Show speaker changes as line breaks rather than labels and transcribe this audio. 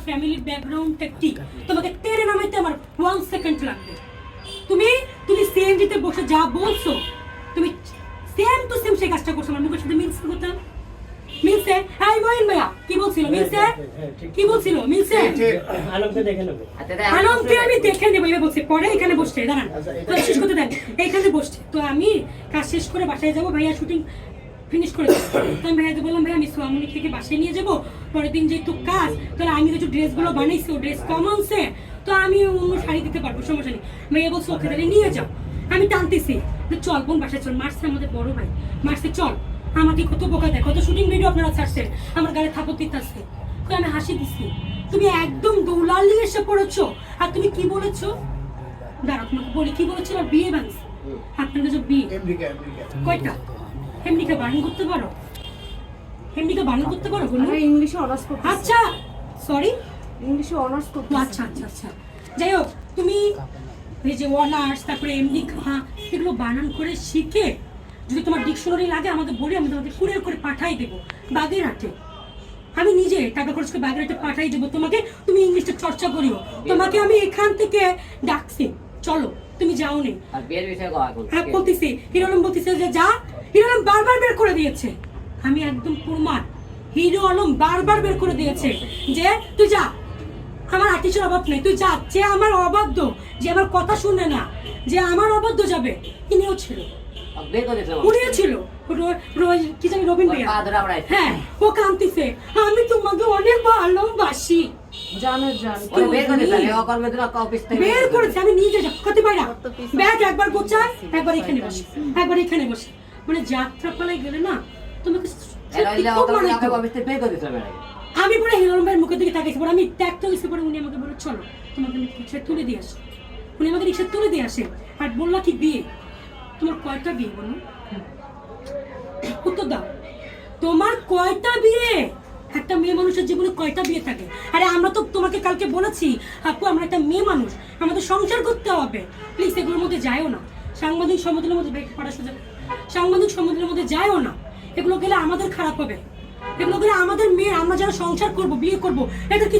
ফ্যামিলির ব্যাকগ্রাউন্ডটা কি, তোমাকে টেনে নামাইতে আমার 1 সেকেন্ড লাগবে। তুমি তুমি সিএনজিতে বসে যা বলছো, তুমি সেম টু সেম সেই কাজটা করছো। আমার মুখের সাথে মিলছে কথা, মিলছে? এই মইন ভাইয়া কি বলছিল? মিলছে? কি বলছিল? মিলছে?
আলমকে দেখে নেব।
আলমকে আমি দেখে নেব এভাবে বলছে। পরে এখানে বসছে, দাঁড়ান তো শেষ করতে দেন। এইখানে বসছে, তো আমি কাজ শেষ করে বাসায় যাবো, ভাইয়া শুটিং ফিনিশ করে দেবো। তো আমি ভাইয়াকে বললাম, ভাই আমি সোয়ামনি থেকে বাসায় নিয়ে যাবো, পরের দিন যেহেতু কাজ, তাহলে আমি কিছু ড্রেসগুলো বানাইছি, ও ড্রেস কম আনছে, তো আমি অন্য শাড়ি দিতে পারবো, সমস্যা নেই। ভাইয়া বলছে ওকে তাহলে নিয়ে যাও। আমি টানতেছি চল বোন বাসায় চল, মারছে আমাদের বড় ভাই, মারছে চল। আমাকে কত বোকা দেখো, কত শুটিং ভিডিও আপনারা ছাড়ছেন, আমার গায়ে থাপড় দিতে আসছে। তো আমি হাসি দিচ্ছি, তুমি একদম দৌলালি এসে পড়েছো। আর তুমি কি বলেছো, দাঁড়া তোমাকে বলি কি বলেছো, আর বিয়ে ভাঙছে আপনার কাছে বিয়ে কয়টা? এমনিকে বারণ করতে পারো, এমনিকে বারণ করতে পারো?
ইংলিশে অনার্স করতে।
আচ্ছা সরি,
ইংলিশে অনার্স করতে।
আচ্ছা আচ্ছা আচ্ছা, যাই হোক তুমি এই যে অনার্স তারপরে এমনি এগুলো বানান করে শিখে যদি তোমার ডিকশনারি লাগে আমাকে বলি, আমি তোমাকে কুরিয়ার করে পাঠাই দেবো বাগেরহাটে। আমি নিজে টাকা খরচ করে বাগেরহাটে পাঠাই দেবো তোমাকে, তুমি ইংলিশটা চর্চা করিও। তোমাকে আমি এখান থেকে ডাকছি, চলো তুমি যাও নে।
আর বিয়ের বিষয়ে
হ্যাঁ বলতেছি, হিরো আলম বলতেছে যে যা, হিরো আলম বারবার বের করে দিয়েছে, আমি একদম প্রমাণ, হিরো আলম বারবার বের করে দিয়েছে যে তুই যা, আমার আর্টিস্টের অভাব নেই, তুই যা। যে আমার অবাধ্য, যে আমার কথা শুনে না, যে আমার অবাধ্য যাবে, ইনিও ছিল, উনিও ছিল, কি জানি রবিন ভাইয়া, হ্যাঁ ও কাঁদতেছে, আমি তোমাকে অনেক ভালোবাসি। বের করেছে, আমি নিজে করতে পারি না। ব্যাগ একবার গোছায়, একবার এখানে বসে, একবার এখানে বসে, মানে যাত্রা পালায় গেলে না তোমাকে আমি পরে হিরো আলম ভাইয়ের মুখের দিকে তাকিয়েছি, পরে আমি ত্যাগতে গেছি, পরে উনি আমাকে বলে চলো তোমাকে আমি রিক্সায় তুলে দিয়ে আসি। উনি আমাকে রিক্সায় তুলে দিয়ে আসে আর বললো কি বিয়ে, তোমার কয়টা বিয়ে বলো, উত্তর দাও, তোমার কয়টা বিয়ে? একটা মেয়ে মানুষের জীবনে কয়টা বিয়ে থাকে? আরে আমরা তো তোমাকে কালকে বলেছি আপু আমরা একটা মেয়ে মানুষ, আমাদের সংসার করতে হবে, প্লিজ এগুলোর মধ্যে যায়ও না। সাংবাদিক সম্মেলনের মধ্যে সাংবাদিক সম্মেলনের মধ্যে যায়ও না, এগুলো গেলে আমাদের খারাপ হবে, এগুলো গেলে আমাদের মেয়ে, আমরা যারা সংসার করবো বিয়ে করবো এটা কিছু